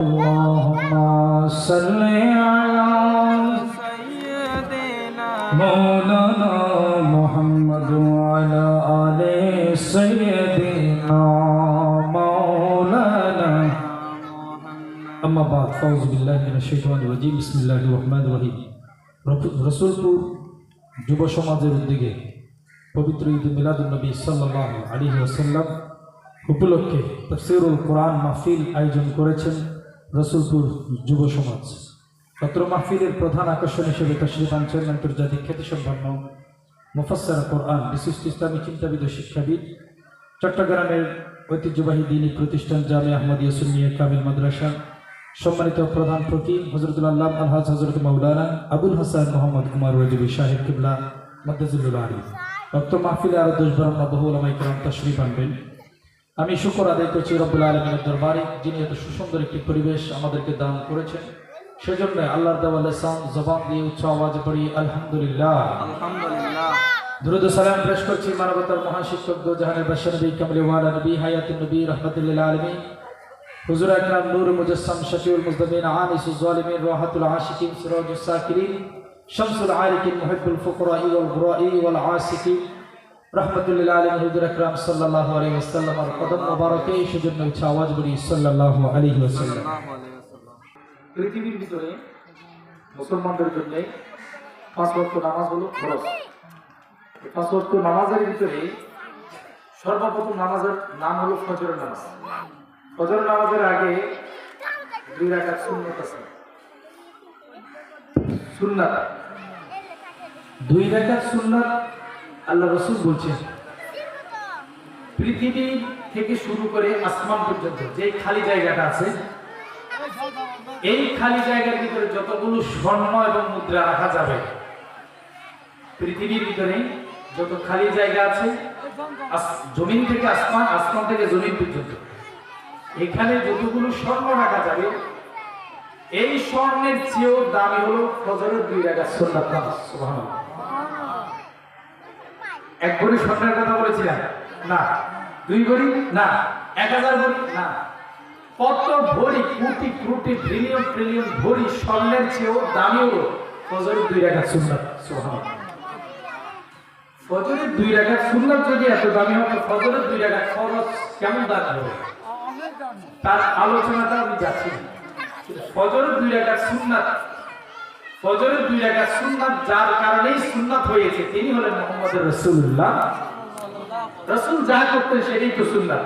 اللهم صل على مولانا محمد وعلى آل سيدنا مولانا أما بعد فأعوذ بالله من الشيطان الرجيم بسم الله الرحمن الرحيم রসুলপুর যুব সমাজের উদ্যোগে পবিত্র ঈদ মিলাদুন নবী সাল্লাল্লাহু আলাইহি ওয়াসাল্লাম উপলক্ষে তাফসীরুল কোরআন মাহফিল আয়োজন করেছেন রসুলপুর যুব সমাজ। পত্র মাহফিলের প্রধান আকর্ষণ হিসেবে তাশরীফ আনছেন আন্তর্জাতিক খ্যাতিসম্পন্ন মুফাসসির কোরআন বিশিষ্ট ইসলামী চিন্তাবিদ ও শিক্ষাবিদ, চট্টগ্রামের ঐতিহ্যবাহী দ্বীনী প্রতিষ্ঠান জামিয়া আহমদিয়া সুন্নিয়া কামিল মাদ্রাসা সম্মানিত প্রধান ফকিহ হযরতুল আল্লামা আলহাজ হযরত মাওলানা আবুল হাসান মোহাম্মদ কুমার রাজবী সাহেব কিবলা মাদ্দাজিল্লুল আলী। পত্র মাহফিলে আরো 10 বার বহু উলামায়ে কেরাম তাশরীফ আনবেন। আমি শুকর আদায় করছি রব্বুল আলামিনের দরবারে, যিনি এত সুন্দর একটি পরিবেশ আমাদেরকে দান করেছেন। সেজন্য আল্লাহর দেওয়া লিসান জবান দিয়ে উচ্চ আওয়াজে পড়ি আলহামদুলিল্লাহ। আলহামদুলিল্লাহ। দুরূদ ও সালাম পেশ করছি মানবতার মহাশিক্ষক দো জাহানের বাদশা নবী কামলি ওয়ালা নবী হায়াতুন নবী রাহমাতুল লিল আলামিন হুজুর আকরাম নূর মুজাসসাম শফিউল মুজদাবিন আনিসুল জালিমিন রাহাতুল আশিকিন সিরাজুস সাকিরিন শামসুল আরিকিন মুহিব্বুল ফুকরাই ওয়াল গুরাই ওয়াল আসিকিন রাহমাতুল লিল আলামিন হুজুর আকরাম সাল্লাল্লাহু আলাইহি ওয়াসাল্লামের কদম মোবারকে সেজন্য উচ্চ আওয়াজ বলি সাল্লাল্লাহু আলাইহি ওয়াসাল্লাম। পৃথিবীর ভিতরে মুসলমানদের জন্য 5 ওয়াক্ত নামাজ হলো ফরজ। এই 5 ওয়াক্ত নামাজের ভিতরে সর্বপ্রথম নামাজের নাম হলো ফজরের নামাজ। ফজর নামাজের আগে 2 রাকাত সুন্নাত আছে। সুন্নাত 2 রাকাত সুন্নাত আল্লাহ রাসূল বলছেন পৃথিবী থেকে শুরু করে আসমান পর্যন্ত যে খালি জায়গাটা আছে, এই খালি জায়গার ভিতরে যতগুলো স্বর্ণ এবং মুদ্রা রাখা যাবে, পৃথিবীর ভিতরে যত খালি জায়গা আছে, জমিন থেকে আসমান, আসমান থেকে জমিন পর্যন্ত, এখানে যতগুলো স্বর্ণ রাখা যাবে, এই স্বর্ণের চেয়েও দামি হলো ফজরের 2 রাকাত সুন্নাত নামাজ। সুবহানাল্লাহ। 1 ভরি স্বর্ণের কথা বলেছিলাম না, 2 ভরি না, 1000 ভরি না, কত ভরি, কোটি কোটি বিলিয়ন ট্রিলিয়ন ভরি স্বর্ণের চেয়েও দামি হলো ফজরের 2 রাকাত সুন্নাত। সুবহানাল্লাহ। ফজরের 2 রাকাত সুন্নাত যদি এত দামি হয়, ফজরের 2 রাকাত ফরজ কেমন দামি হবে তার আলোচনাটা আমি যাচ্ছি না। ফজরের 2 রাকাত সুন্নাত, ফজরের 2 রাকাত সুন্নাত যার কারণেই সুন্নাত হয়েছে তিনি হলেন মুহাম্মদুর রাসূলুল্লাহ। রাসূল যা করতেন সেটাই তো সুন্নাত।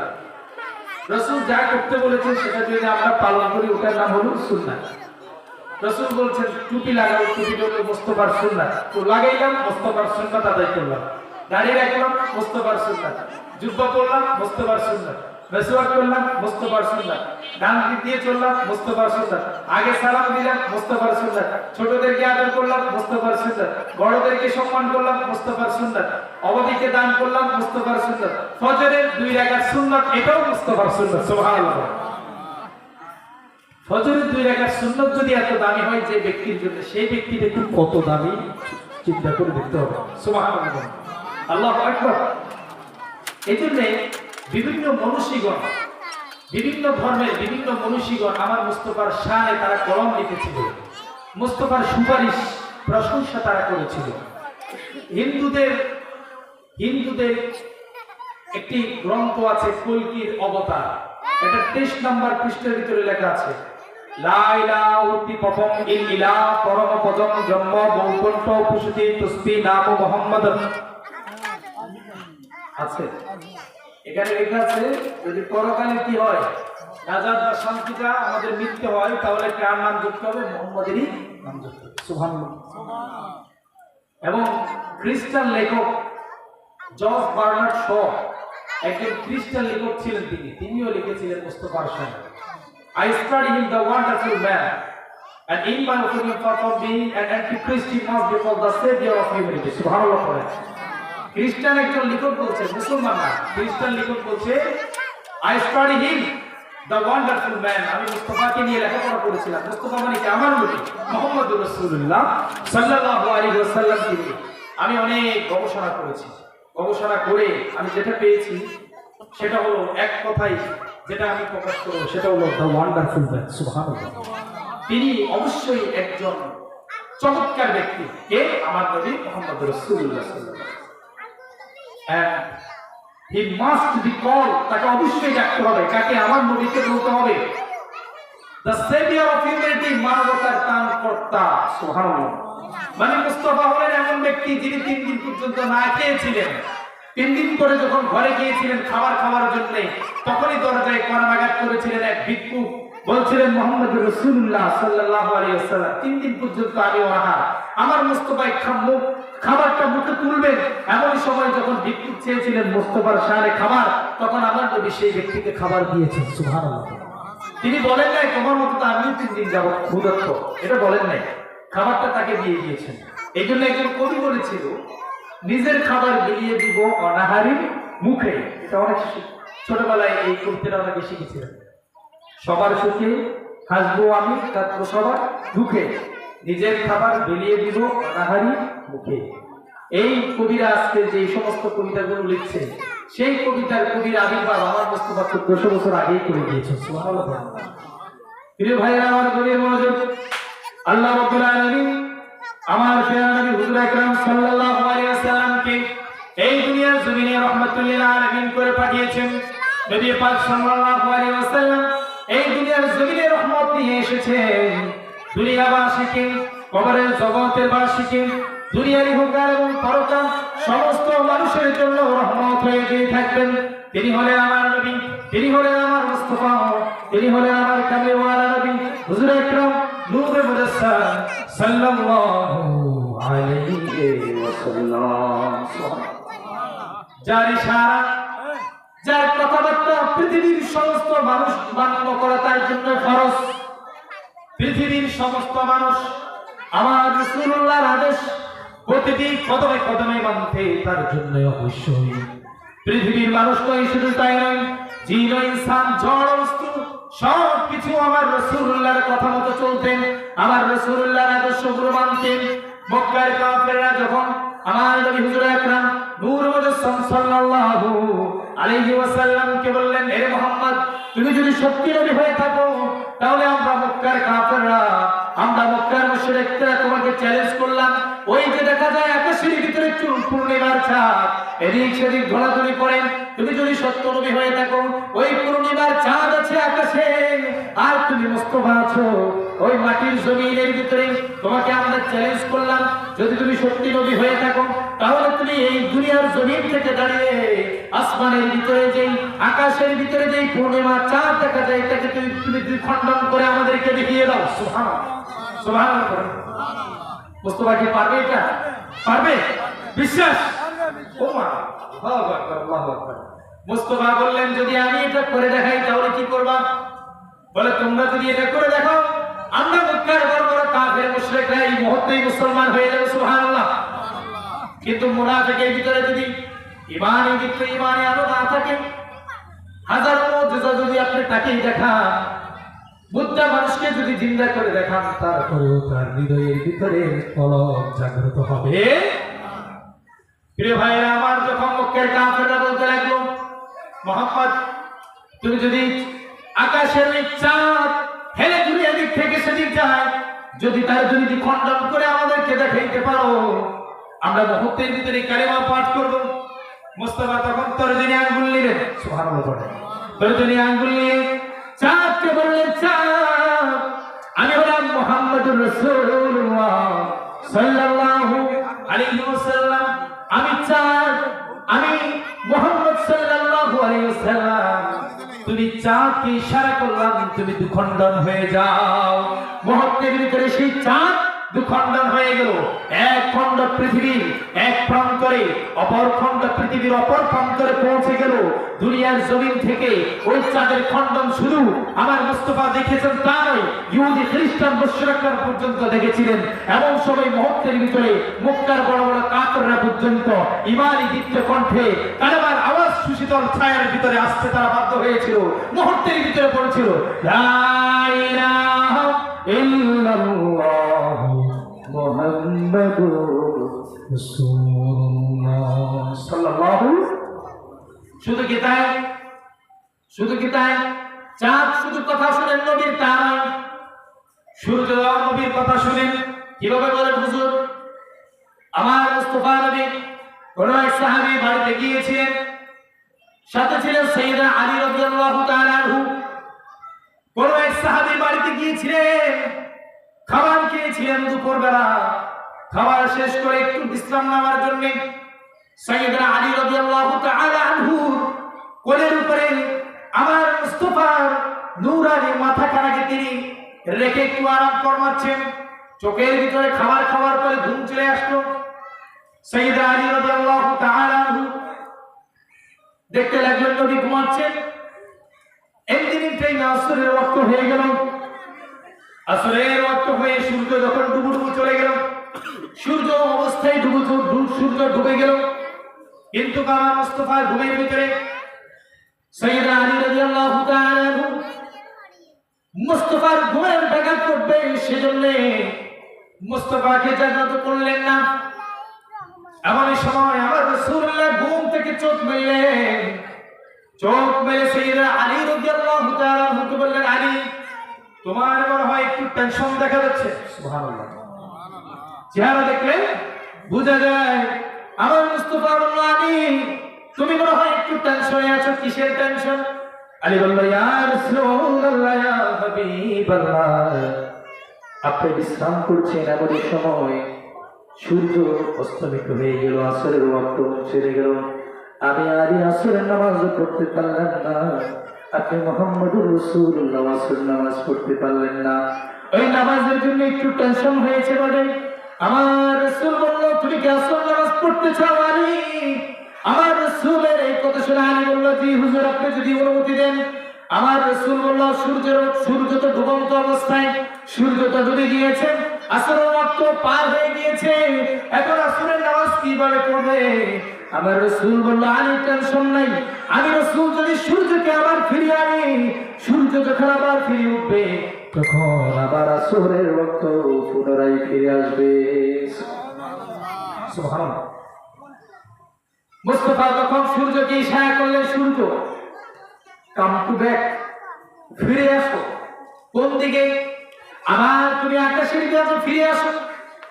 রাসূল যা করতে বলেছেন সেটা যদি আমরা পালন করি ওটার নাম হলো সুন্নাত। রাসূল বলেছেন টুপি লাগাও, টুপি হলো মুস্তাফার সুন্নাত, তো লাগাইলাম মুস্তাফার সুন্নাত আদায় করলাম। দাড়ি রাখলাম মুস্তাফার সুন্নাত, জুব্বা পরলাম মুস্তাফার সুন্নাত, মেসওয়াক করলাম মুস্তাফার সুন্নাত, ডান দিক দিয়ে চললাম মুস্তাফার সুন্নাত, আগে সালাম দিলাম মুস্তাফার সুন্নাত, ছোটদেরকে আদর করলাম মুস্তাফার সুন্নাত, বড়দেরকে সম্মান করলাম মুস্তাফার সুন্নাত, অবধিকে দান করলাম মুস্তাফার সুন্নাত, ফজরের 2 রাকাত সুন্নাত এটাও মুস্তাফার সুন্নাত। সুবহানাল্লাহ। ফজরের 2 রাকাত সুন্নাত যদি এত দামি হয় যে ব্যক্তির জন্য, সেই ব্যক্তিটা একটু কত দামি চিন্তা করে দেখতে হবে। সুবহানাল্লাহ। আল্লাহু আকবার। এজন্য বিভিন্ন মনীষীগণ, বিভিন্ন ধর্মের বিভিন্ন মনীষীগণ আমার মুস্তাফার শানে তারা কলম লিখেছিল, মুস্তাফার সুপারিশ প্রশংসা তারা করেছিল। হিন্দুদের একটি গ্রন্থ আছে কল্কির অবতার, এটা 23 নম্বর পৃষ্ঠার ভিতরে লেখা আছে লা ইলাহা প্রথম ইল্লা পরম পদম জন্ম বৈকুণ্ঠ পুষতি তসবি নাম মুহাম্মদ আছে। এখানে লেখা আছে যদি পরকালে কি হয়, নাজাত বা শান্তিটা আমাদের মিথ্যে হয়, তাহলে কার নাম যুক্ত হবে? মুহাম্মাদেরই নাম যুক্ত হবে। সুবহানাল্লাহ। এবং খ্রিস্টান লেখক জর্জ বার্নার্ড শ একজন খ্রিস্টান লেখক ছিলেন, তিনিও লিখেছিলেন মুস্তাফার শানে I study him the wonderful man and in my opinion for being an antichrist he must be called the savior of humanity. সুবহানাল্লাহ। খ্রিস্টান একজন লেখক বলছে, মুসলমান না, খ্রিস্টান লেখক বলছে I study him the wonderful man, আমি মুস্তাফাকে নিয়ে লেখাপড়া করেছিলাম। মুস্তাফা মানে কি? আমার নবী মুহাম্মদুর রাসূলুল্লাহ সাল্লাল্লাহু আলাইহি ওয়াসাল্লাম তিনি আমি অনেক গবেষণা করেছি। গবেষণা করে আমি যেটা পেয়েছি সেটা হলো এক কথাই যেটা আমি প্রকাশ করব সেটা হলো দ্য ওয়ান্ডারফুল ম্যান। সুবহানাল্লাহ। তিনি অবশ্যই একজন চমৎকার ব্যক্তি। কে? আমার নবী মুহাম্মদ রাসূলুল্লাহ সাল্লাল্লাহু আলাইহি ওয়াসাল্লাম। হি মাস্ট বি কল, তাকে অবশ্যই ডাকতে হবে। কাকে? আমার নবীকে বলতে হবে দ্য সেভিয়ার অফ হিউম্যানিটি, মানবতার ত্রাণকর্তা। সুবহানাল্লাহ। মানে মুস্তাফা হলেন এমন ব্যক্তি যিনি 3 দিন পর্যন্ত না খেয়েছিলেন। 3 দিন পরে যখন ঘরে গিয়েছিলেন খাবার খাওয়ার জন্য, তখনই দরজায় কড়াঘাত করেছিলেন এক ভিক্ষুক। বলছিলেন মুহাম্মদ রাসূলুল্লাহ সাল্লাল্লাহু আলাইহি ওয়াসাল্লাম 3 দিন পর্যন্ত আমি অনাহার, আমার মুস্তাফা খাবারটা মুখে তুলবেন। এমন সময় যখন ভিক্ষুক চেয়েছিলেন মুস্তাফার সামনে খাবার, তখন আমার নবী সেই ব্যক্তিকে খাবার দিয়েছেন। সুবহানাল্লাহ। তিনি বলেন নাই তোমার মতো তো আমিও 3 দিন যাবত ক্ষুধার্ত, এটা বলেন নাই। খাবারটা তাকে দিয়ে দিয়েছেন। এই জন্য একজন কবি বলেছিল নিজের খাবার বিলিয়ে দিব অনাহারীর মুখে। এটা অনেক ছোটবেলায় এই কবিতাটা অনেকে শিখেছিলেন। সবার সুখে হাসবো আমি, কাঁদবো সবার দুঃখে, নিজের খাবার বিলিয়ে দিব অনাহারীর মুখে। এই কবিরা আজকে যে সমস্ত কবিতাগুলো লিখছে, সেই কবিতার কবির আবির্ভাব আমার মুস্তাফা 1400 বছর আগেই করে দিয়েছেন। সুবহানাল্লাহ। প্রিয় ভাইরা আমার, গভীর মনোযোগ। আল্লাহ রাব্বুল আলামিন আমার প্রিয় নবী হুজুর আকরাম সাল্লাল্লাহু আলাইহি ওয়াসাল্লামকে এই দুনিয়ার জমিনে রাহমাতুল লিল আলামিন করে পাঠিয়েছেন। নবী পাক সাল্লাল্লাহু আলাইহি ওয়াসাল্লাম এই দুনিয়ার জমিনে রহমত নিয়ে এসেছেন। দুনিয়াবাসীকে, কবরের জগতের বাসীকে, দুনিয়ার ইহকাল এবং পরকাল সমস্ত মানুষের জন্য রহমত হয়ে দিয়ে থাকবেন। তিনি হলেন আমার নবী, তিনি হলেন আমার মুস্তাফা, তিনি হলেন আমার কামলিওয়ালা নবী হুজুর আকরাম নূরে মুজাসসাম সাল্লাল্লাহু আলাইহি ওয়াসাল্লাম। যার ইশারা, যার কথাবার্তা পৃথিবীর সমস্ত মানুষ মান্য করা তার জন্য ফরজ। পৃথিবীর সমস্ত মানুষ আমার রাসূলুল্লাহর আদেশ প্রতিটি কদমে কদমে মানতে তার জন্য অবশ্যই। পৃথিবীর মানুষ নয়, শুধু তাই নয়, জিন ও ইনসান, জড় বস্তু সবকিছু আমার রাসূলুল্লাহর কথা মতো চলতেন, আমার রাসূলুল্লাহর আদর্শগুলো মানতেন। মক্কার কাফেররা যখন আমার নবী হুজুর আকরাম নূর মুজাসসাম সাল্লাল্লাহু আলাইহি ওয়াসাল্লামকে বললেন, হে মুহাম্মদ, তুমি যদি সত্যি নবী হয়ে থাকো তাহলে আমরা মক্কার কাফেররা, আমরা মক্কার মুশরিকরা তোমাকে চ্যালেঞ্জ করলাম। ওই যে দেখা যায় আকাশের ভিতরে পূর্ণিমার চাঁদ এদিক সেদিক ঘোরাঘুরি করেন, তুমি যদি সত্য নবী হয়ে থাকো, ওই পূর্ণিমার চাঁদ আছে আকাশে আর তুমি মুস্তাফা আছো ওই মাটির জমিনের ভিতরে, তোমাকে আমরা চ্যালেঞ্জ করলাম, যদি তুমি সত্যি নবী হয়ে থাকো তাহলে তুমি এই দুনিয়ার জমিন থেকে দাঁড়িয়ে আসমানের ভিতরে যেই, আকাশের ভিতরে যেই পূর্ণিমার চাঁদ দেখা যায় এটাকে তুমি খণ্ডন করে আমাদেরকে দেখিয়ে দাও। সুবহানাল্লাহ, সুবহানাল্লাহ। মুস্তাফা কি পারবে? এটা পারবে? বিশ্বাস? ওমা, আল্লাহু আকবার, আল্লাহু আকবার। মুস্তাফা বললেন, যদি আমি এটা করে দেখাই তাহলে কি করবা? বলে, তোমরা যদি এটা করে দেখো, আমরা মক্কার বড় বড় কাফের মুশরিকরা এই মুহূর্তেই মুসলমান হয়ে যাবে। সুবহানাল্লাহ। কিন্তু মুনাফিকের ভিতরে যদি ঈমানের ভিতরে ঈমানে আলো না থাকে, হাজার মুজিজা যদি আপনি তাকেই দেখান, বুদ্ধা মানুষকে যদি জিন্দা করে দেখান, তারপরেও তার হৃদয়ের ভিতরে কলব জাগ্রত হবে। প্রিয় ভাইরা আমার, যখন মক্কার কাফেররা বলতে লাগলো, মুহাম্মদ, তুমি যদি আকাশের ওই চাঁদ হেলে দুনিয়া দিক থেকে সেদিক যায়, যদি তার যদি খণ্ডন করে আমাদেরকে দেখাইতে পারো, আমরা মুহূর্তের ভিতরে কালেমা পাঠ করব। মুস্তাফা তখন তরজনী আঙ্গুল নিলেন। সুবহানাল্লাহ। তরজনী আঙ্গুল নিয়ে চাঁদকে বললেন, চাঁদ, আমি হলাম মুহাম্মদুর রাসূলুল্লাহ সাল্লাল্লাহু আলাইহি ওয়াসাল্লাম, আমি চাঁদ, আমি মুহাম্মদ সাল্লাল্লাহু আলাইহি ওয়াসাল্লাম। তুমি চাঁদকে ইশারা করলাম, তুমি দুখণ্ডন হয়ে যাও। মুহূর্তের ভিতরে সেই চাঁদ দুখণ্ডন হয়ে গেল। এক খণ্ড পৃথিবীর এক প্রান্তরে, অপর খণ্ড পৃথিবীর অপর প্রান্তরে পৌঁছে গেল। দুনিয়ার জমিন থেকে ওই চাঁদের খণ্ডন শুধু আমার মুস্তাফা দেখেছেন তা নয়, ইহুদি খ্রিস্টান মুশরিকরা পর্যন্ত দেখেছিলেন। এমন সময় মুহূর্তের ভিতরে মক্কার বড় বড় কাফেররা পর্যন্ত ঈমানি দীপ্ত কণ্ঠে কালেমার আওয়াজ সুশীতল ছায়ার ভিতরে আসতে তারা বাধ্য হয়েছিল। মুহূর্তের ভিতরে পড়েছিল, লা ইলাহা ইল্লাল্লাহ মুহাম্মাদুর রাসূলুল্লাহ সাল্লাল্লাহু। শুধু কি তাই? শুধু কি তাই? চাঁদ শুধু কথা শুনেন নবীর তা নয়, সূর্য নবীর কথা শুনেন। কিভাবে বলেন হুজুর? আমার মুস্তাফা নবী কোন এক সাহাবী বাড়িতে গিয়েছিলেন, সাথে ছিলেন সাইয়েদনা আলী রাদিয়াল্লাহু তাআলা আনহু। কোন এক সাহাবী বাড়িতে গিয়েছিলেন, খাবার খেয়েছিলেন দুপুরবেলা। খাবার শেষ করে একটু বিশ্রাম নেওয়ার জন্য সাইয়েদনা আলী রাদিয়াল্লাহু তাআলা আনহু কোলের উপরে আমার মুস্তাফার নূরানি মাথাখানাকে তিনি রেখে একটু আরাম ফরমাচ্ছেন। চোখের ভিতরে খাবার খাওয়ার পরে ঘুম চলে আসলো। সাইয়েদনা আলী রাদিয়াল্লাহু তাআলা আনহু দেখতে লাগলেন নবী ঘুমাচ্ছেন। একদিন আসরের ওয়াক্ত হয়ে গেল। আসরের ওয়াক্ত হয়ে সূর্য যখন ডুবু ডুবু চলে গেল, সূর্য অবস্থায় সূর্য ডুবে গেল, কিন্তু আমার মুস্তাফার ঘুমের ভিতরে সাইয়েদনা আলী রাদিয়াল্লাহু তাআলা আনহু মুস্তাফার ঘুমের ব্যাঘাত করবে সেজন্য মুস্তাফাকে জাগ্রত করলেন না। এমন সময় আমার রাসূলুল্লাহ ঘুম থেকে চোখ মেললেন। চোখ মেলে সাইয়েদনা আলী রাদিয়াল্লাহু তাআলা আনহুকে বললেন, আলী, তোমার মনে হয় একটু টেনশন দেখা যাচ্ছে। সুবহানাল্লাহ। চেহারা দেখলে বোঝা যায় আমার মুস্তাফা বলল, আলী, তুমি মনে হয় একটু টেনশনে আছো। কিসের টেনশন? আলী বলল, ইয়া রাসূলুল্লাহ, ইয়া হাবিবাল্লাহ, আপনি বিশ্রাম করছেন, এমন সময় সূর্য অস্তমিত হয়ে গেল, আসরের ওয়াক্ত ছেড়ে গেল। আমি আলী আসরের নামাজ পড়তে পারলাম না, আপনি মুহাম্মদুর রাসূলুল্লাহ আসরের নামাজ পড়তে পারলেন না। ওই নামাজের জন্য একটু টেনশন হয়েছে বলে আমার রাসূল বলল, তুমি কি আসর নামাজ পড়তে চাও আলী? আমার রাসূলের এই কথা শুনে আলী বলল, জি হুজুর, আপনি যদি অনুমতি দেন। আমার রাসূল বলল, সূর্য তো ডুবন্ত অবস্থায়, সূর্য তো ডুবে গিয়েছে, আসরের ওয়াক্ত পার হয়ে গিয়েছে, এখন আসরের নামাজ কিভাবে পড়বে? আমার রাসূল বলল, আলী, টেনশন নাই, আমি রাসূল যদি সূর্যকে আবার ফিরিয়ে আনি, সূর্য যখন আবার ফিরে উঠবে তখন আবার আসরের ওয়াক্ত পুনরায় ফিরে আসবে। সুবহানাল্লাহ। মুস্তাফা তখন সূর্যকে ইশারা করলেন, সূর্য, কাম টু ব্যাক, ফিরে আসো। কোন দিকে? আবার তুমি আকাশের দিকে ফিরে আসো।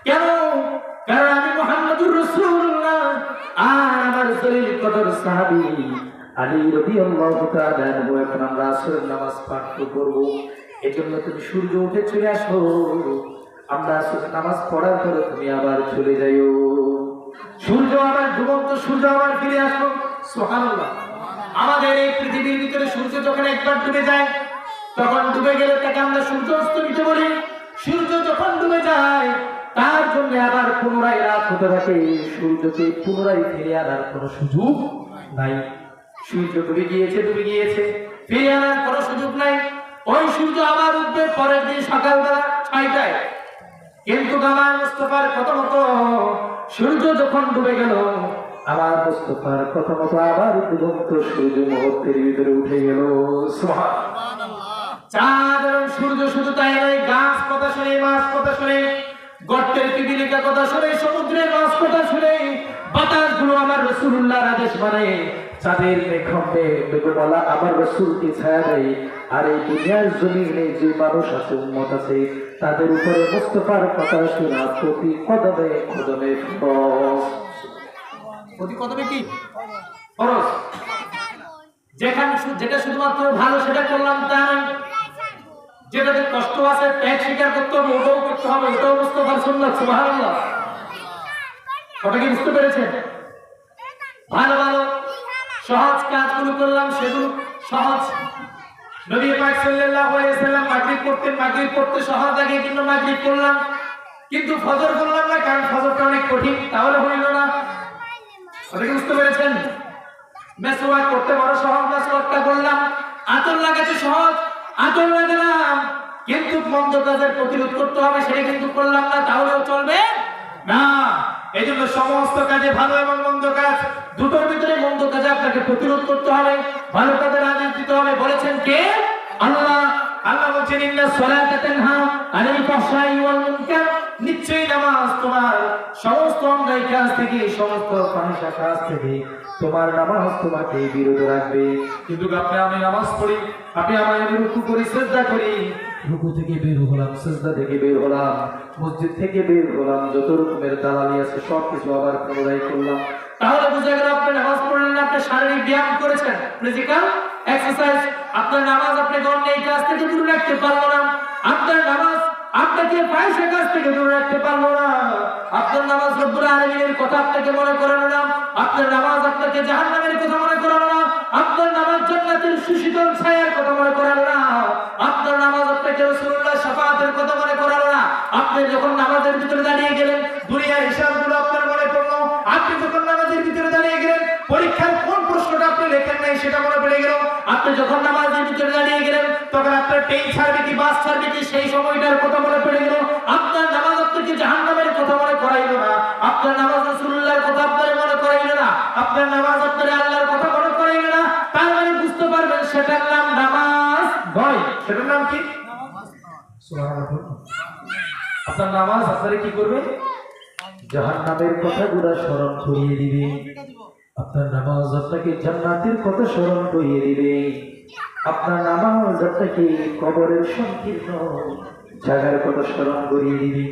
কেন? কারণ আমি মুহাম্মদুর রাসূলুল্লাহ আর আমার জলিল কদর সাহাবী আলী রাদিয়াল্লাহু তাআলা আনহু এখন আমরা আসরের নামাজ পাঠ করব। এজন্য তুমি সূর্য উঠে চলে আসো, আমরা আসরের নামাজ পড়ার পরে তুমি আবার চলে যাইও। সূর্য আবার ডুবন্ত সূর্য আবার ফিরে আসলো। সুবহানাল্লাহ। আমাদের এই পৃথিবীর ভিতরে সূর্য যখন একবার ডুবে যায়, তখন ডুবে গেলে তাকে আমরা সূর্য অস্তমিত বলি। সূর্য যখন ডুবে যায় তার জন্য আবার পুনরায় রাত হতে থাকে, সূর্যকে পুনরায় ফিরে আনার কোনো সুযোগ নাই। সূর্য ডুবে গিয়েছে, ফিরে আনার কোনো সুযোগ নাই। ওই সূর্য আবার উঠবে পরের দিন সকালবেলা 6টায়। কিন্তু আমার মুস্তাফার কথা মতো সূর্য যখন ডুবে গেল, আমার মুস্তাফার কথা মতো আবার ডুবন্ত সূর্য মুহূর্তের ভিতরে উঠে গেল। সুবহানাল্লাহ। চাঁদ এবং সূর্য শুধু তাই নয়, গাছ কথা শুনে, মাছ কথা শুনে, গর্তের পিপিলিকা কথা শুনে, সমুদ্রের মাছ কথা শুনে, বাতাসগুলো আমার রাসূলুল্লাহর আদেশ মানে চাঁদের মেঘে বেগমওয়ালা আমার রাসূলকে ছায়া দেয়। আর এই দুনিয়ার জমিনে যে মানুষ আছে, উম্মত আছে, তাদের উপরে মুস্তাফার কথা শোনা প্রতি কদমে কদমে ফরজ। প্রতি কদমে কি ফরজ? যেটা শুধুমাত্র ভালো সেটা করলাম তা নয়, যেটাতে কষ্ট আছে ত্যাগ স্বীকার করতে হবে, ওটাও করতে হবে, ওটাও মুস্তাফার সুন্নাত। সুবহানাল্লাহ। কথা কি বুঝতে পেরেছেন? ভালো ভালো সহজ কাজগুলো করলাম, সেগুলো সহজ। নবী পাক সাল্লাল্লাহু আলাইহি ওয়াসাল্লাম মাগরিব পড়তে সহজ লাগে, কিন্তু মাগরিব পড়লাম, কিন্তু ফজর পড়লাম না, কারণ ফজরটা অনেক কঠিন, তাহলে হইল না। কথা কি বুঝতে পেরেছেন? মেসওয়াক করতে বড় সহজ, মেসওয়াকটা করলাম। আতর লাগাতে সহজ, আতর লাগালাম, কিন্তু মন্দ কাজের প্রতিরোধ করতে হবে, সেটা কিন্তু করলাম না, তাহলেও চলবে না। এই জন্য সমস্ত কাজে, ভালো এবং মন্দ কাজ দুটোর ভিতরে, মন্দ কাজে আপনাকে প্রতিরোধ করতে হবে, ভালো কাজের আদেশ দিতে হবে। বলেছেন কে? আল্লাহ। আল্লাহ বলছেন, ইন্নাস সালাতা তানহা আনিল ফাহশাই ওয়াল মুনকার, নিশ্চয়ই নামাজ তোমার সমস্ত অন্যায় কাজ থেকে, সমস্ত ফাহিশা কাজ থেকে তোমার নামাজ তোমাকে বিরত রাখবে। কিন্তু আমি নামাজ পড়ি, আমি রুকু করি, সিজদা করি, রুকু থেকে বের হলাম, সিজদা থেকে বের হলাম, মসজিদ থেকে বের হলাম, যত রকমের দালালি আছে সবকিছু আবার পুনরায় করলাম, তাহলে বুঝা গেল আপনি নামাজ পড়লেন না, আপনি শারীরিক ব্যায়াম করেছেন, ফিজিক্যাল এক্সারসাইজ। আপনার নামাজ আপনাকে অন্যায় কাজ থেকে দূরে রাখতে পারলো না, আপনার নামাজ আপনাকে ফাহিশা কাজ থেকে দূরে রাখতে পারলো না, আপনার নামাজ রব্বুল আলামিনের কথা আপনাকে মনে করালো না, আপনার নামাজ আপনাকে জাহান্নামের কথা মনে করালো না, আপনার নামাজ জান্নাতের সুশীতল ছায়ার কথা মনে করালো না, আপনার নামাজ আপনাকে রাসূলুল্লাহ শাফাআতের কথা মনে করালো না। আপনি যখন নামাজের ভিতরে দাঁড়িয়ে গেলেন, দুনিয়ার হিসাবগুলো আপনার মনে পড়লো। আপনি যখন নামাজের ভিতরে দাঁড়িয়ে গেলেন, পরীক্ষার কোন প্রশ্নটা আপনি লেখেন নাই সেটা মনে পড়ে গেল। আপনি যখন নামাজের ভিতরে দাঁড়িয়ে গেলেন, তখন আপনার ট্রেন ছাড়বে কি বাস ছাড়বে কি সেই সময়টার কথা মনে পড়ে গেল। আপনার নামাজ আপনাকে জাহান্নামের কথা মনে করাইলো না, আপনার নামাজ রাসূলুল্লাহর কথা আপনার মনে করাইলো না, আপনার নামাজ আপনার আল্লাহর কথা মনে করাইলো না। তার মানে বুঝতে পারবেন সেটার নাম নামাজ নয়। সেটার নাম কি? সুবহানাল্লাহ। আপনার নামাজ আপনারে কি করবে? জাহান্নামের কথাগুলো স্মরণ করিয়ে দিবে। আপনার নামাজ আপনাকে জান্নাতের কথা স্মরণ করিয়ে দিবে। আপনার নামাজ আপনাকে কবরের সংকীর্ণ জায়গার কথা স্মরণ করিয়ে দিবে।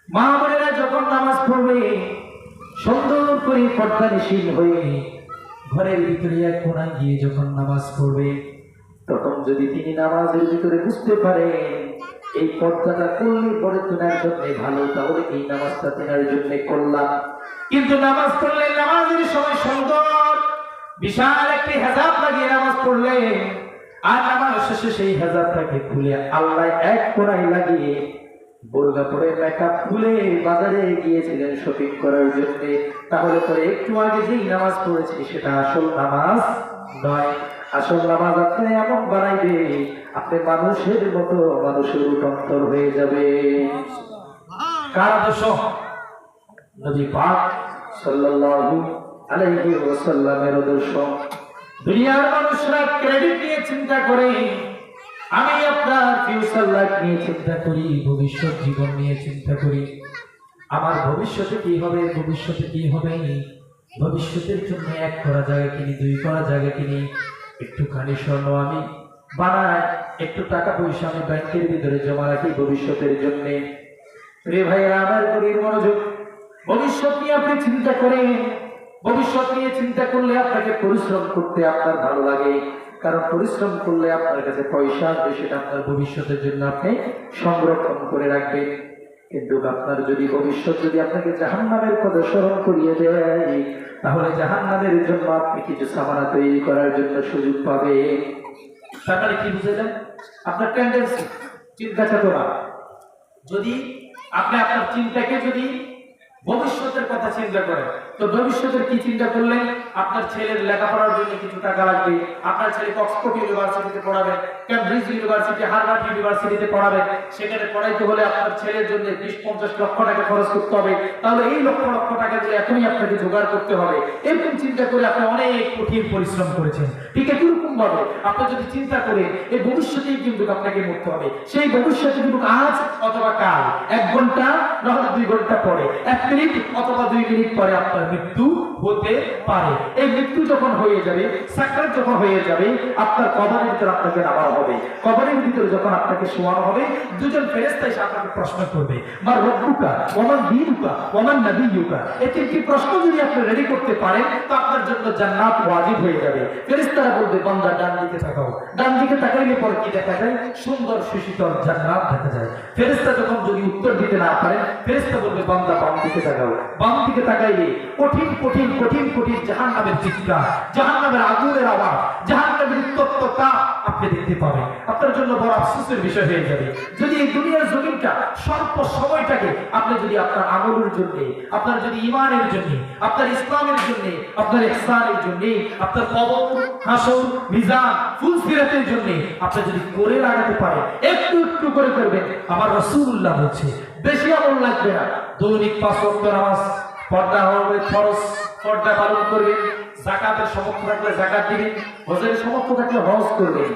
মা বোনেরা যখন নামাজ পড়বে, সুন্দর করে পর্দানিশীল হয়ে ঘরের ভিতরে এক কোণায় গিয়ে যখন নামাজ পড়বে, তখন যদি তিনি নামাজের ভিতরে বুঝতে পারে এই পর্দাটা করলে পরে তোমার জন্য ভালো, তাহলে এই নামাজটা তোমার জন্য করলাম। কিন্তু নামাজ পড়লে নামাজের সময় সুন্দর বিশাল একটি হেজাব লাগিয়ে নামাজ পড়লে, আর নামাজ শেষে সেই হেজাবটাকে খুলে আল্লাহ এক কোণায় লাগিয়ে বোরকা পরে মেকআপ খুলে বাজারে গিয়েছিলেন শপিং করার জন্য, তাহলে পরে একটু আগে যেই নামাজ পড়েছি সেটা আসল নামাজ নয়। আসল নামাজ আপনি এমন বানাইবে আপনি মানুষের মতো মানুষের রূপান্তর হয়ে যাবে। কার আদর্শ? নবী পাক সাল্লাল্লাহু আলাইহি ওয়াসাল্লামের আদর্শ। দুনিয়ার মানুষরা ক্রেডিট নিয়ে চিন্তা করে, আমি আপনার ফিউচার লাইফ নিয়ে চিন্তা করি, ভবিষ্যৎ জীবন নিয়ে চিন্তা করি, আমার ভবিষ্যতে কি হবে, ভবিষ্যতে কি হবে, ভবিষ্যতের জন্য এক করা জায়গা কিনি, দুই করা জায়গা কিনি, একটুখানি স্বর্ণ আমি বানাই, একটু টাকা পয়সা আমি ব্যাংকের ভিতরে জমা রাখি ভবিষ্যতের জন্য। রে ভাইরা আমার গভীর মনোযোগ, ভবিষ্যৎ নিয়ে আপনি চিন্তা করেন। ভবিষ্যৎ নিয়ে চিন্তা করলে আপনাকে পরিশ্রম করতে আপনার ভালো লাগে, কারণ পরিশ্রম করলে আপনার কাছে পয়সা আসবে, সেটা আপনার ভবিষ্যতের জন্য আপনি সংরক্ষণ করে রাখবেন। কিন্তু আপনার যদি ভবিষ্যৎ যদি আপনাকে জাহান্নামের কথা স্মরণ করিয়ে দেয়, তাহলে জাহান্নামের জন্য আপনি কিছু সামানা তৈরি করার জন্য সুযোগ পাবে। তাহলে কি বুঝলেন? আপনার টেন্ডেন্সি, চিন্তা চেতনা, যদি আপনি আপনার চিন্তাকে যদি ভবিষ্যতের কথা চিন্তা করেন, তো ভবিষ্যতের কি চিন্তা করলেন? আপনার ছেলের লেখাপড়ার জন্য কিছু টাকা লাগবে, আপনার ছেলে অক্সফোর্ড ইউনিভার্সিটিতে পড়াবেন, ক্যামব্রিজ ইউনিভার্সিটি, হার্ভার্ড ইউনিভার্সিটিতে পড়াবেন, সেখানে পড়াইতে হলে আপনার ছেলের জন্য 20-50 লক্ষ টাকা খরচ করতে হবে, তাহলে এই লক্ষ লক্ষ টাকাগুলো এখনই আপনাকে জোগাড় করতে হবে। এরকম চিন্তা করে আপনি অনেক কঠিন পরিশ্রম করেছেন। ঠিক এরকম ভাবে আপনি যদি চিন্তা করে এই ভবিষ্যতেই কিন্তু আপনাকে মরতে হবে, সেই ভবিষ্যতে কিন্তু আজ অথবা কাল, 1 ঘন্টা নহলে 2 ঘন্টা পরে, 1 মিনিট অথবা 2 মিনিট পরে আপনার মৃত্যু হতে পারে। এই মৃত্যু যখন হয়ে যাবে, সাকরাত যখন হয়ে যাবে, আপনার কবরের ভিতরে আপনাকে নামা হবে। কবরের ভিতরে যখন আপনাকে শোয়ানো হবে, দুজন ফেরেশতা এসে আপনাকে প্রশ্ন করবে, মা রব্বুকা ওয়া মান দীনুকা ওয়া মান নাবিয়্যুকা। এই 3টি প্রশ্ন যদি আপনি রেডি করতে পারেন, তো আপনার জন্য জান্নাত ওয়াজিব হয়ে যাবে। ফেরেশতারা বলবে, বান্দা ডান দিকে তাকাও। ডান দিকে তাকাইলে পরে কি দেখা যায়? সুন্দর সুশীতল জান্নাত দেখা যায়। ফেরেশতা যখন যদি উত্তর দিতে না পারেন, ফেরেশতা বলবে, বান্দা বাম দিকে তাকাও। বাম দিকে তাকাইলে কঠিন কঠিন কঠিন কঠিন জাহান্নামের চিৎকার, জাহান্নামের আগুনের আওয়াজ, জাহান্নামের উত্তপ্ততা আপনি দেখতে পাবেন। আপনার জন্য বড় আফসোসের বিষয় হয়ে যাবে যদি এই দুনিয়ার জমিনটা স্বল্প সময়টাকে আপনি যদি আপনার আমলের জন্য, আপনার যদি ঈমানের জন্য, আপনার ইসলামের জন্য, আপনার ইহসানের জন্য, আপনার কবর, হাসর, মিজান, ফুলসিরাতের জন্য আপনি যদি করে লাগাতে পারেন, একটু একটু করে করবেন। আমার রাসূলুল্লাহ বলছে, বেশি আমল লাগবে না। দৈনিক 5 ওয়াক্ত নামাজ, পর্দা হবে ফরজ, পর্দা পালন করবেন, যাকাতের সমর্থ থাকলে যাকাত দিবেন, হজের সমর্থ থাকলে হজ করবেন,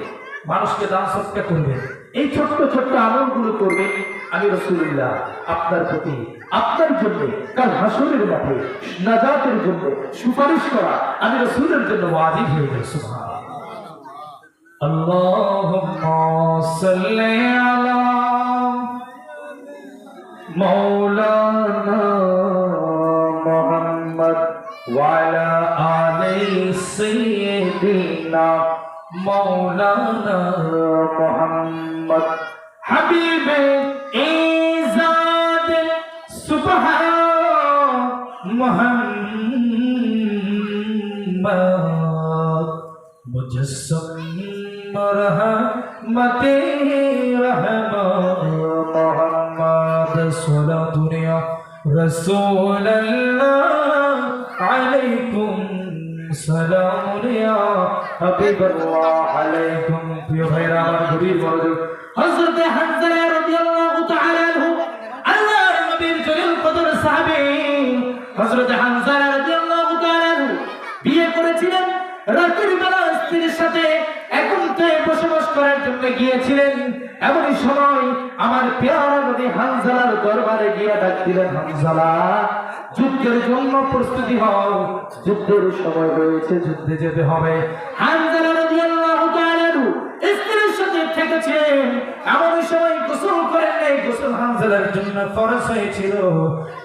মানুষকে দান সদকা করবেন, এই ছোট্ট ছোট্ট আমলগুলো করবে, আমি রাসূলুল্লাহ আপনার প্রতি, আপনার জন্য কাল হাসরের মাঠে নাজাতের জন্য সুপারিশ করা আমি রাসূলের জন্য ওয়াজিব হয়ে যায়। সুবহানাল্লাহ। আল্লাহুম্মা সাল্লি আলা মাওলানা মুহাম্মদ ওয়া আলা আলি সাইয়্যিদিনা মাওলানা মুহাম্মদ হাবিবে ইজাদ সুবহান মুহাম্মদ মুজাসসম রহমতে রহমান মুহাম্মদ সাল্লাল্লাহু ইয়া রাসূলুল্লাহ আলাইকুম সালাম ইয়া হাবিবাল্লাহ আলাইকুম। প্রিয় ভাইরা আমার, গভীর মনোযোগ। হযরত হানজালা রাদিয়াল্লাহু তাআলা আনহু আল্লাহর নবীর জলিল কদর সাহাবী হযরত হানজালা রাদিয়াল্লাহু তাআলা আনহু বিয়ে করেছিলেন। রাতের বেলা স্ত্রীর সাথে একান্তে বসবাস করার জন্য গিয়েছিলেন। এমনই সময় আমার পেয়ারা নবী হানজালার দরবারে গিয়ে ডাক দিলেন, হানজালা যুদ্ধের জন্য প্রস্তুতি হও, যুদ্ধের সময় হয়েছে, যুদ্ধে যেতে হবে। হানজালা রাদিয়াল্লাহু তাআলা আনহু স্ত্রীর সাথে থেকেছিলেন। এমন সময় গোসল করেন নাই, গোসল হানজালার জন্য ফরজ হয়েছিল,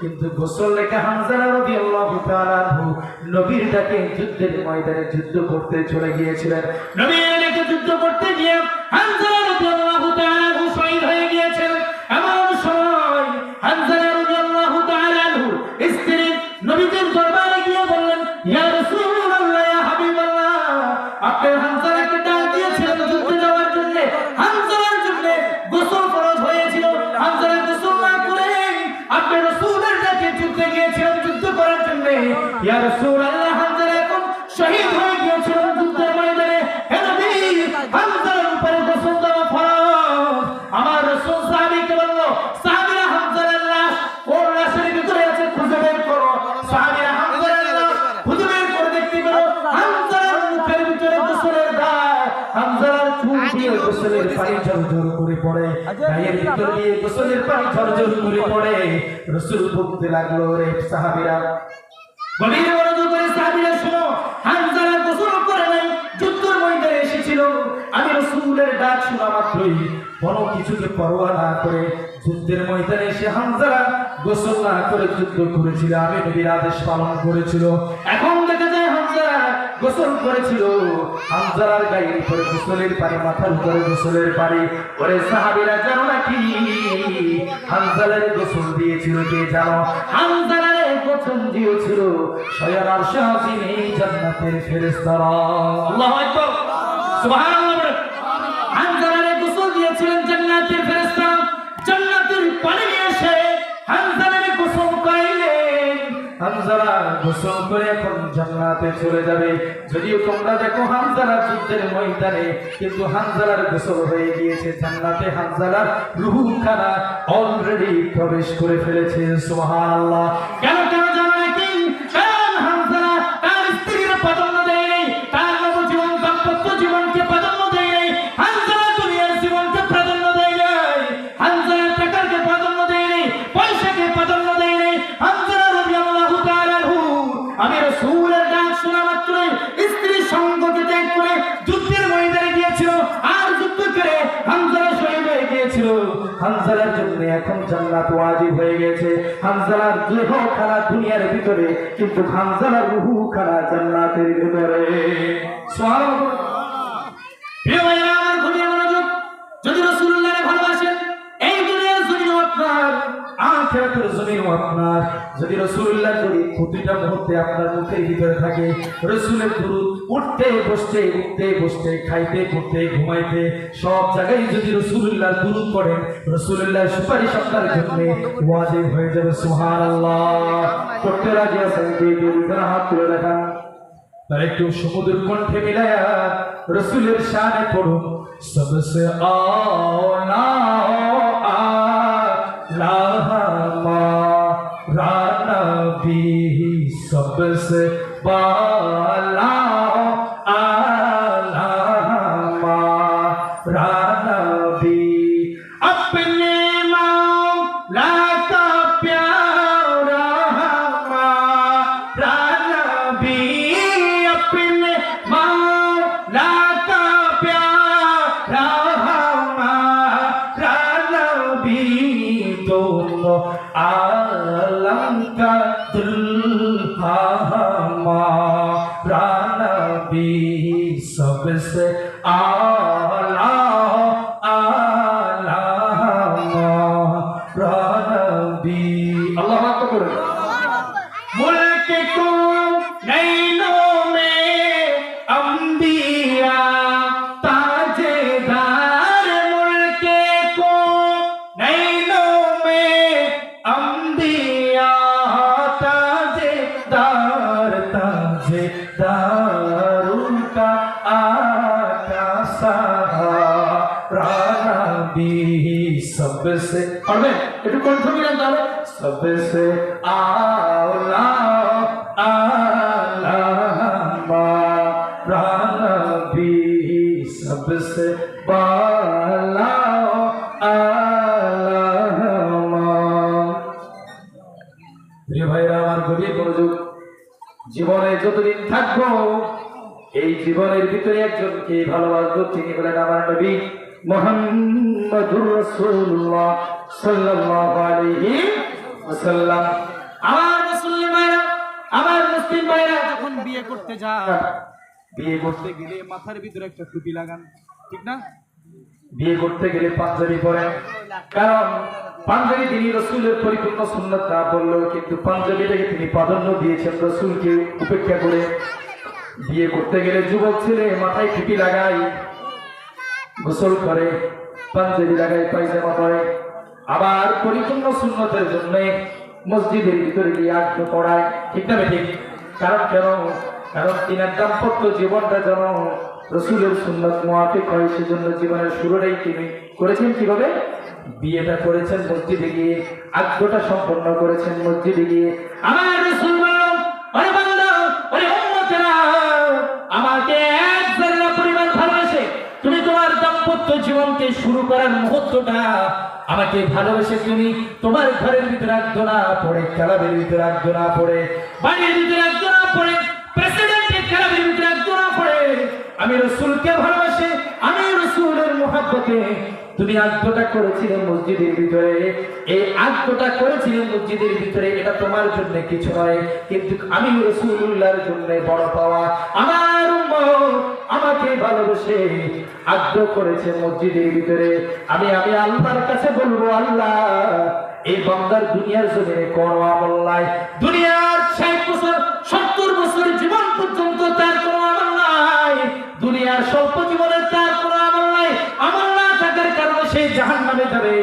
কিন্তু গোসল রেখে হানজালা রাদিয়াল্লাহু তাআলা আনহু নবীর ডাকে যুদ্ধের ময়দানে যুদ্ধ করতে চলে গিয়েছিলেন। নবীর ডাকে যুদ্ধ করতে গিয়ে হানজালা রাদিয়াল্লাহু তাআলা আনহু শহীদ হয়ে গিয়েছেন। এমন সময় হানজালা রাদিয়াল্লাহু তাআলা আনহু স্ত্রী নবীর দরবারে গিয়ে বললেন, ইয়া রাসূলুল্লাহ, ইয়া হাবিবাল্লাহ, আপনি হানজালাকে ডাক দিয়েছিলেন যুদ্ধে যাওয়ার জন্য। হানজালার জন্য গোসল ফরজ হয়েছিল, হানজালা গোসল না করে আপনি রাসূলের ডাকে যুদ্ধে গিয়েছিলেন যুদ্ধ করার জন্য। ইয়া রাসূলুল্লাহ, হানজালা এখন শহীদ হয়ে গিয়েছিল যুদ্ধের ময়দানে। হে নবী, হানজালার উপরে গোসল দেওয়া ফরজ। আমার রাসূল সাহাবীকে বলল, সাহাবীরা হানজালার লাশ ওর লাশের ভিতরে আছে, খুঁজে বের করো। সাহাবীরা হানজালার লাশ খুঁজে বের করে দেখতে পেল হানজালার মুখের ভিতরে গোসলের দাগ, হানজালার চুল দিয়ে গোসলের পানি ঝরঝর করে পড়ে, গায়ের ভিতর দিয়ে গোসলের পানি ঝরঝর করে পড়ে। রাসূল বলতে লাগলো, রে সাহাবীরা, গভীর মনোযোগ করে সাহাবীরা শোনো, হানজালা গোসল করে নাই, যুদ্ধের ময়দানে এসেছিল। আমি রাসূলের ডাক শোনা মাত্রই কোনো কিছুকে পরোয়া না করে যুদ্ধের ময়দানে এসে হানজালা গোসল না করে যুদ্ধ করেছিল, আমি নবীর আদেশ পালন করেছিল। এখন দেখা যায় হানজালা গোসল করেছিল, হানজালার গায়ের উপরে গোসলের পানি, মাথার উপরে গোসলের পানি। ওরে সাহাবীরা, জানো নাকি হানজালার গোসল দিয়েছিল কে জানো? হানজালার গোসল দিয়েছিল স্বয়ং আরশে আজিমে জান্নাতের ফেরেশতারা। আল্লাহু আকবার, সুবহানাল্লাহ। হানজালার গোসল দিয়েছিলেন জান্নাতের ফেরেশতা। জান্নাতের পানি নিয়ে এসে হানজালার গোসল করাইলেন। হানজালা গোসল করে এখন জান্নাতে চলে যাবে। যদিও তোমরা দেখো হানজালা যুদ্ধের ময়দানে, কিন্তু হানজালার গোসল হয়ে গিয়েছে জান্নাতে। হানজালার রূহখানা অলরেডি প্রবেশ করে ফেলেছে। সুবহানাল্লাহ। কেন কেন জানো নাকি? কারণ হানজালা তার স্ত্রীর প্রাধান্য দেয় নাই, তার নবজীবন দাম্পত্য জীবনকে প্রাধান্য দেয় নাই। হানজালা দুনিয়ার জীবনকে প্রাধান্য দেয় নাই, হানজালা টাকাকে প্রাধান্য দেয় নাই, পয়সাকে প্রাধান্য দেয় নাই। হানজালা রাদিয়াল্লাহু তাআলা আনহু আমি রাসূলের ডাক শোনা মাত্রই স্ত্রীর সঙ্গকে ত্যাগ করে যুদ্ধের ময়দানে গিয়েছিল, আর যুদ্ধ করে হানজালা শহীদ হয়ে গিয়েছিল। হানজালার জন্য এখন জান্নাত ওয়াজিব হয়ে গেছে। হানজালার দেহ খানা দুনিয়ার ভিতরে, কিন্তু হানজালার রূহ খানা জান্নাতের ভিতরে। সুবহানাল্লাহ। প্রিয় ভাইরা আমার, গভীর মনোযোগ। যদি রাসূলুল্লাহকে ভালোবাসেন, এই দুনিয়ার জমিনও আপনার, আখিরাতের জমিনও আপনার। যদি রাসূলুল্লাহর যদি প্রতিটা মুহূর্তে আপনার মুখের ভিতরে থাকে, রাসূলের দুরূদ উঠতে বসতে, উঠতে বসতে, খাইতে পড়তে, ঘুমাইতে, সব জায়গায় যদি রাসূলুল্লাহর দুরূদ পড়েন, রাসূলুল্লাহর সুপারিশ আপনার জন্য ওয়াজিব হয়ে যাবে। সুবহানাল্লাহ। করতে রাজি আছেন কি? দুইটা হাত তুলে দেখান। তার একটু সমুদ্র কণ্ঠে মিলায়া রাসূলের শানে পড়ুন, সবসে আওলা আলা হামারা নবী, সবসে বালা আলা হামারা নবী। दोनों आलम का दुल्हा हमारा नबी सबसे आला आला हमारा नबी। अल्लाह अकबर। मुल्क को नैनों में अंबिया ताजेदार, मुल्क को नैनों में अंबिया ताजेदार, ताजेदार उनका आका सहारा नबी सबसे। और मैं একটু কণ্ঠ মিলান তাহলে। सबसे आला आला हमारा नबी सबसे बाला आला हमारा। প্রিয় ভাইরা আমার, গভীর মনোযোগ। জীবনে যতদিন থাকবো এই জীবনের ভিতরে একজনকে ভালোবাসবো, তিনি হলেন আমার নবী মুহাম্মদুর রাসূলুল্লাহ সাল্লাল্লাহু আলাইহি ওয়াসাল্লাম। আমার মুসলিম ভাইরা, আমার মুসলিম ভাইরা, যখন বিয়ে করতে যান, বিয়ে করতে গেলে মাথার ভিতরে একটা টুপি লাগান, ঠিক না? বিয়ে করতে গেলে পাঞ্জাবি পরেন, কারণ পাঞ্জাবি তিনি রসুলের পরিপূর্ণ সুন্নাত না বললেও কিন্তু পাঞ্জাবিটাকে তিনি প্রাধান্য দিয়েছেন রসুলকে উপেক্ষা করে। বিয়ে করতে গেলে যুবক ছেলে মাথায় টুপি লাগায়, গোসল করে, পাঞ্জাবি লাগায়, পায়জামা পরে, আবার পরিপূর্ণ সুন্নতের জন্য মসজিদের ভিতরে গিয়ে আগ্রহ পড়ায়, ঠিক না ঠিক? কারণ কেন? কারণ তিনার দাম্পত্য জীবনটা যেন রসুলের সুন্নাত মুআফিক হয়, সেজন্য জীবনের শুরুটাই তিনি করেছেন কিভাবে? বিয়েটা করেছেন মসজিদে গিয়ে, আগ্রহটা সম্পন্ন করেছেন মসজিদে গিয়ে। আমার রাসূল বললেন, ওরে বান্দা, ওরে উম্মতেরা, আমাকে এক যারা পরিমাণ ভালোবাসে, তুমি তোমার দাম্পত্য জীবনকে শুরু করার মুহূর্তটা আমাকে ভালোবেসে তুমি তোমার ঘরের ভিতরে আগ্রহ না পড়ে, ক্লাবের ভিতরে আগ্রহ না পড়ে, বাড়ির ভিতরে আগ্রহ না পড়ে, প্রেসিডেন্টের ক্লাবের ভিতরে আগ্রহ না পড়ে, আমি রসুলকে ভালোবাসি, আমি রসুলের মুহাব্বতে তুমি আগ্রহটা করেছিলে মসজিদের ভিতরে, এই আগ্রহটা করেছিলে মসজিদের ভিতরে, এটা তোমার জন্য কিছু নয়, কিন্তু আমি রাসূলুল্লাহর জন্য বড় পাওয়া। আমার উম্মত আমাকে ভালোবেসে আগ্রহ করেছে মসজিদের ভিতরে, আমি আল্লাহর কাছে বলবো, আল্লাহ এই বান্দার দুনিয়ার জমিনে কোনো আমল নাই, দুনিয়ার 60 বছর 70 বছর জীবন পর্যন্ত তার কোনো আমল নাই, দুনিয়ার স্বল্প জীবনের তার কোনো আমল নাই, আমল না থাকার কারণে সে জাহান্নামে যাবে।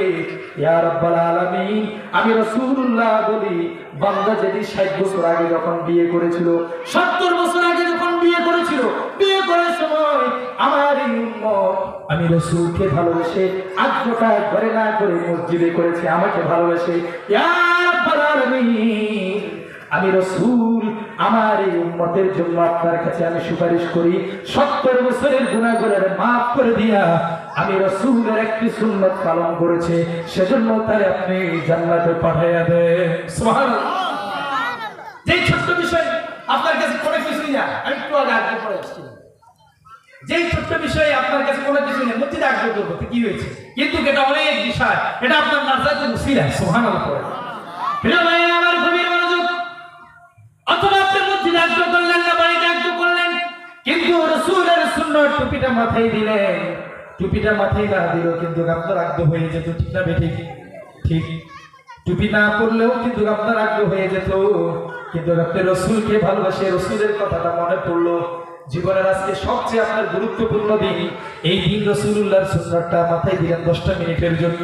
ইয়া রাব্বাল আলামিন, আমি রাসূলুল্লাহ বলি, বান্দা যদি 60 বছর আগে যখন বিয়ে করেছিল, 70 বছর আগে যখন বিয়ে করেছিল, বিয়ে করার সময় আমার এই উম্মত আমি রাসূলকে ভালোবেসে আগ্রহটা ঘরে না করে মসজিদে করেছে, আমাকে ভালোবেসে। ইয়া রাব্বাল আলামিন, আমি রাসূল আমার এই উম্মতের জন্য আপনার কাছে আমি সুপারিশ করি, 70 বছরের গুনাহগুলোর মাফ করে দিয়া আমি রাসূলের একটি সুন্নাত পালন করেছে, সেজন্য তারে আপনি জান্নাতে পাঠাইয়া দেন। সুবহানাল্লাহ। যে ছোট্ট বিষয় আপনার কাছে কোনো কিছুই না, আমি একটু আগে পড়ে আসছি, যে ছোট্ট বিষয় আপনার কাছে কোনো কিছু নেই, মসজিদে আগ্রহ করতে কি হয়েছে, কিন্তু এটা অনেক বিষয়, এটা আপনার নাজাতের উসিলা। সুবহানাল্লাহ। প্রিয় ভাই আমার, গভীর মনোযোগ। অথবা আপনি মসজিদে আগ্রহ করলেন না, বাড়িতে আগ্রহ করলেন, কিন্তু রাসূলের সুন্নাত টুপিটা মাথায় দিলেন, টুপিটা মাথায় না দিলেও কিন্তু আপনার আগ্রহ হয়ে যেত, ঠিক না বেঠিক? ঠিক। টুপি না পরলেও কিন্তু আপনার আগ্রহ হয়ে যেত, কিন্তু আপনি রাসূলকে ভালোবাসে, রাসূলের কথাটা মনে পড়লো, জীবনের আজকে সবচেয়ে আপনার গুরুত্বপূর্ণ দিন, এই দিন রাসূলুল্লাহর সুন্নাতটা মাথায় দিলেন 10টা মিনিটের জন্য,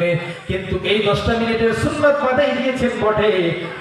কিন্তু এই 10টা মিনিটের সুন্নাত মাথায় দিয়েছেন বটে,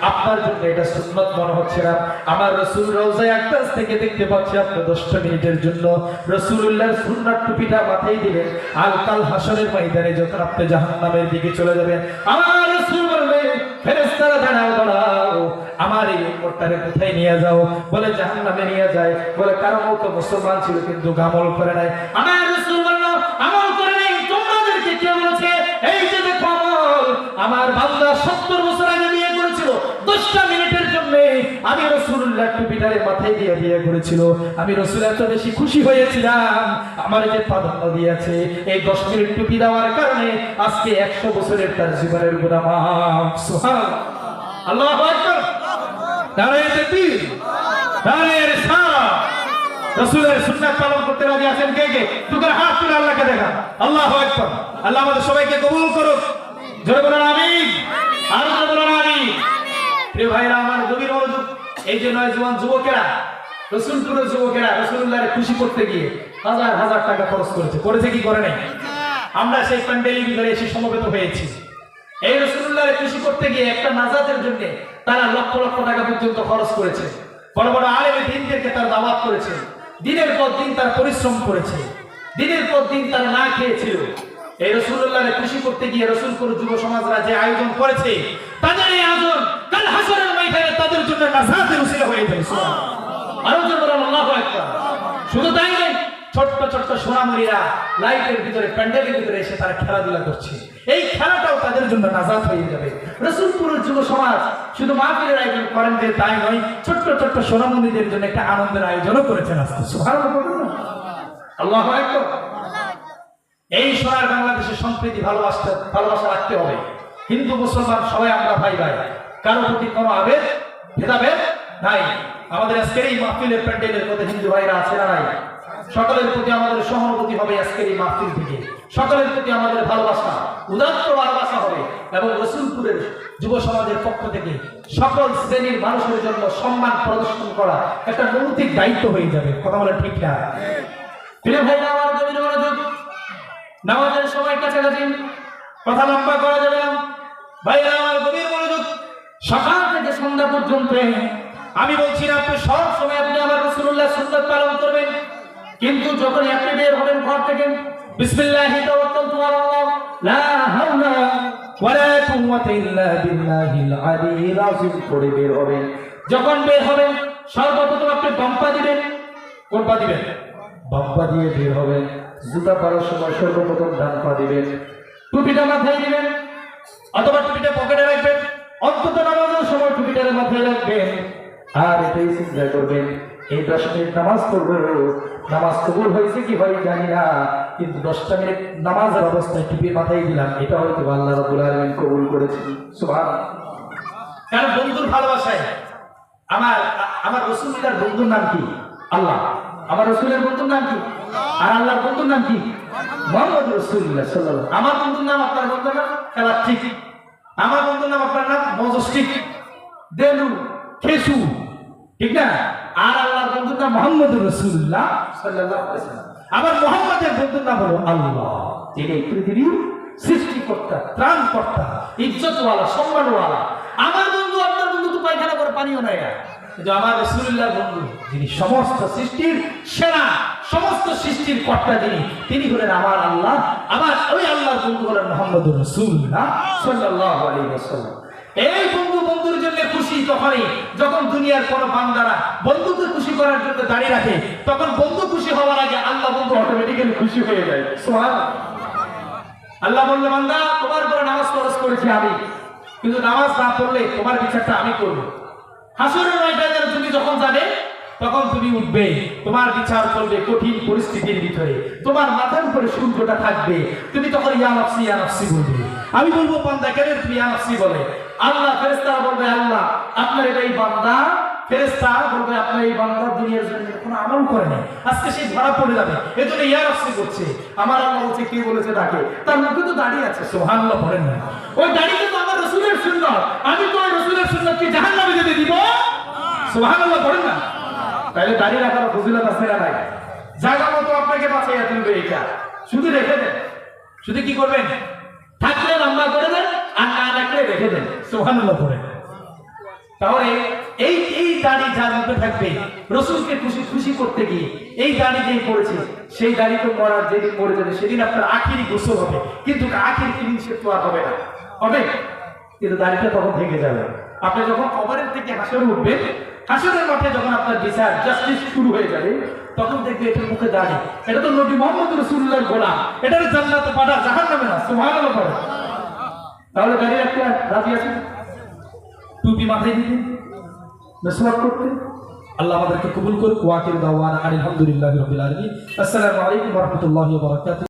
আপনার জন্য এটা সুন্নাত মনে হচ্ছে না। আমার রাসূল রওজায়ে আকদাস থেকে দেখতে পাচ্ছি আপনি 10টা মিনিটের জন্য রাসূলুল্লাহর সুন্নাত টুপিটা মাথায় দিলেন, আর কাল হাসরের ময়দানে যখন আপনি জাহান্নামের দিকে চলে যাবেন, আমার রাসূল বলবে, ফেরেশতারা দাঁড়াও দাঁড়াও, আমার এই উম্মতটারে কোথায় নিয়ে যাও? বলে জাহান্নামে নিয়ে যায়। বলে কারণ ও তো মুসলমান ছিল কিন্তু আমল করে নাই। আমার রাসূল বলল, আমল করে নাই, তোমাদেরকে কে বলেছে? এই যে দেখো আমল, আমার বান্দা 70 বছর আগে বিয়ে করেছিল, 10টা মিনিটের জন্য আমি রাসূলুল্লাহ টুপি টুপিটারে মাথায় দিয়ে বিয়ে করেছিল। আমি রসুল এত বেশি খুশি হয়েছিলাম, আমার যে প্রাধান্য দিয়েছে এই 10 মিনিট টুপি দেওয়ার কারণে আজকে 100 বছরের তার জীবনের গুনাহ। সুবহানাল্লাহ, আল্লাহু আকবার, নারে তাকবীর, নারে রিসালাত। রাসূলের সুন্নাত পালন করতে রাজি আছেন কে কে? দুটো হাত তুলে আল্লাহকে দেখান। আল্লাহু আকবার। আল্লাহ আমাদের সবাইকে কবুল করুক। জোরে বলেন আমিন। আর জোরে বলেন আমিন। প্রিয় ভাইরা আমার, গভীর মনোযোগ। এই যে নয়জওয়ান যুবকেরা, রাসূলপুরের যুবকেরা রাসূলুল্লাহকে খুশি করতে গিয়ে হাজার হাজার টাকা খরচ করেছে কি করে নাই? আমরা সেই প্যান্ডেলের ভিতরে এসে সমবেত হয়েছি। এই রাসূলুল্লাহকে খুশি করতে গিয়ে একটা নাজাতের জন্য তারা লক্ষ লক্ষ টাকা পর্যন্ত খরচ করেছে। বড় বড় আলেমে দ্বীনদেরকে তার দাওয়াত করেছে, দিনের পর দিন তার পরিশ্রম করেছে, দিনের পর দিন তার না খেয়েছিল। এই রাসূলুল্লাহকে খুশি করতে গিয়ে রাসূলপুর যুব সমাজরা যে আয়োজন করেছে, তাদের এই আয়োজন কাল হাসরের ময়দানে তাদের জন্য নাজাতের উসিলা হয়ে যাবে। সুবহানাল্লাহ, আরো জোরে বলেন আল্লাহু আকবার। শুধু তাই নয়, ছোট্ট ছোট্ট সোনামণিরা লাইটের ভিতরে, প্যান্ডেলের ভিতরে এসে তারা খেলাধুলা করছে। এই খেলাটাও তাদের জন্য নাজাত হয়ে যাবে। রাসূলপুরের যুব সমাজ শুধু মাহফিলের আয়োজন করেন যে তাই নয়, ছোট্ট ছোট্ট সোনামণিদের জন্য একটা আনন্দের আয়োজনও করেছেন আজকে। সুবহানাল্লাহ, আল্লাহু আকবার। এই সোনার বাংলাদেশের সম্প্রীতি ভালোবাসা রাখতে হবে। হিন্দু মুসলমান সবাই আমরা ভাই ভাই, কারো প্রতি কোনো আবেগ ভেদাভেদ নাই। আমাদের আজকের এই মাহফিলের প্যান্ডেলের মধ্যে হিন্দু ভাইরা আছে না নাই? সকলের প্রতি আমাদের সহানুভূতি হবে আজকের এই মাহফিল থেকে। সকলের প্রতি আমাদের ভালোবাসা, উদাত্ত ভালোবাসা হবে। এবং রাসূলপুরের যুব সমাজের পক্ষ থেকে সকল শ্রেণীর মানুষের জন্য সম্মান প্রদর্শন করা একটা নৈতিক দায়িত্ব হয়ে যাবে। কথা বলেন ঠিক না? প্রিয় ভাইরা আমার, গভীর মনোযোগ। নামাজের সময় কাছাকাছি, কথা লম্বা করা যাবে না। ভাইরা আমার, গভীর মনোযোগ। সকাল থেকে সন্ধ্যা পর্যন্ত আমি বলছি না আপনি সব সময় আপনি আমার রাসূলুল্লাহ সুন্নাত পালন করবেন, কিন্তু যখন আপনি বের হবেন ঘর থেকে, বিসমিল্লাহি তাওয়াক্কালতু আলাল্লাহ লা হাওলা ওয়ালা কুওয়াতা ইল্লা বিল্লাহিল আলিয়্যিল আযীম পড়ে বের হবেন। যখন বের হবেন সর্বপ্রথম আপনি বাম্পা দিবেন। কোন পা দিবেন? বাম্পা দিয়ে বের হবেন। জুতা পরার সময় সর্বপ্রথম ডান পা দিবেন। টুপিটা মাথায় দিবেন অথবা টুপিটা পকেটে রাখবেন। অন্তত নামাজের সময় টুপিটা মাথায় রাখবেন। আর এটাই চিন্তা করবেন, এই 10 মিনিট নামাজ পড়বো, নামাজ কবুল হয়েছে কি হয় জানি না, কিন্তু 10টা মিনিট নামাজের অবস্থায় টুপি মাথায় দিলাম, এটা হয়তো আল্লাহ রাব্বুল আলামিন কবুল করেছেন। সুবহানাল্লাহ। কারণ বন্ধুর ভালোবাসায় আমার রাসূলুল্লাহর বন্ধুর নাম কি? আল্লাহ। আমার রাসূলের বন্ধুর নাম কি? আর আল্লাহর বন্ধুর নাম কি? মুহাম্মদ রাসূলুল্লাহ সাল্লাল্লাহু আলাইহি। আমার বন্ধুর নাম আপনার বন্ধুর নাম খেলাচ্ছিক, আমার বন্ধুর নাম আপনার নাম মজস্টিক, দেলু, খেসু, ঠিক না? আর আল্লাহর বন্ধুর নাম মুহাম্মদ রাসূলুল্লাহ সাল্লাল্লাহু আলাইহি ওয়াসাল্লাম। আমার মুহাম্মদের বন্ধুর নাম হলো আল্লাহ, যিনি পৃথিবীর সৃষ্টিকর্তা, ত্রাণকর্তা, ইজ্জতওয়ালা, সম্মানওয়ালা। আমার বন্ধু আপনার বন্ধু তো পায়খানা করে পানিও নেয় না, কিন্তু আমার রাসূলুল্লাহর বন্ধু যিনি সমস্ত সৃষ্টির সেরা, সমস্ত সৃষ্টির কর্তা যিনি, তিনি হলেন আমার আল্লাহ। আমার ওই আল্লাহর বন্ধু হলেন মুহাম্মদুর রাসূলুল্লাহ সাল্লাল্লাহু আলাইহি ওয়াসাল্লাম। এই বন্ধুর জন্য খুশি তখনই যখন দুনিয়ার কোন বান্দারা বন্ধুকে খুশি করার জন্য দাঁড়িয়ে রাখে, তখন বন্ধু খুশি হওয়ার আগে আল্লাহ বন্ধু অটোমেটিক্যালি খুশি হয়ে যায়। সুবহানাল্লাহ। আল্লাহ বললে, বান্দা তোমার উপরে নামাজ ফরজ করেছি আমি, কিন্তু নামাজ না পড়লে তোমার বিচারটা আমি করব। হাসরের ময়দানে তুমি যখন যাবে তখন তুমি উঠবে, তোমার বিচার করবে কঠিন পরিস্থিতির ভিতরে, তোমার মাথার উপরে সূর্যটা থাকবে, তুমি তখন ইয়া নাফসি ইয়া নাফসি বলবে। আমি বলবো, বান্দা কেন তুমি ইয়া নাফসি বলে? আল্লাহ ফেরেশতারা বলবে, আল্লাহ আপনার এই বান্দা, ফেরেশতা বলবে আপনার এই বান্দা দুনিয়ার জন্য কোনো আমল করে নাই, আজকে সেই ধরা পড়ে যাবে, এজন্য ইয়া নাফসি করছে। আমার আল্লাহ বলছে, কে বলেছে ডাকে? তার মুখে তো দাড়ি আছে। সুবহানাল্লাহ পড়েন না? ওই দাড়িতে তো আমার রাসূলের সুন্নাত, আমি তো ওই রাসূলের সুন্নাতকে জাহান্নামে যেতে দিব। সুবহানাল্লাহ পড়েন না? তাহলে দাঁড়িয়ে রাখার ফজিলত আছে না নাই? জায়গা মতো আপনাকে বাঁচাইয়া তুলবে এটা। শুধু রেখে দেন, শুধু কি করবেন? থাকলে লম্বা করে দেন, আর না রাখলে রেখে দেন। সুবহানাল্লাহ পড়েন। তাহলে এই দাড়ি যার মধ্যে থাকবে, রাসূলকে খুশি করতে গিয়ে এই দাড়ি যেই পড়েছে, সেই দাড়ি তো মরার যেদিন মরে যাবে সেদিন আপনার আখিরি গোসল হবে, কিন্তু আখিরি ক্লিন শেভ তো আর হবে না, হবে? কিন্তু দাড়িটা তখন থেকে যাবে। আপনি যখন কবরের থেকে হাসরে উঠবেন, হাসরের মাঠে যখন আপনার বিচার জাস্টিস শুরু হয়ে যাবে, তখন দেখবে এটার মুখে দাড়ি, এটা তো নবী মুহাম্মদ রাসূলুল্লাহর গোলাম, এটার জান্নাতে পাঠা, জাহান্নামে না। সুবহানাল্লাহ পড়ে। তাহলে দাড়ি রাখতে রাজি আছেন? টুপি মাথায় দিতে, মেসওয়াক করতে, আল্লাহ আমাদেরকে কবুল করুক। ওয়া আখিরু দাওয়ানা আলহামদুলিল্লাহি রাব্বিল আলামিন। আসসালামু আলাইকুম ওয়া রাহমাতুল্লাহি ওয়া বারাকাতুহু।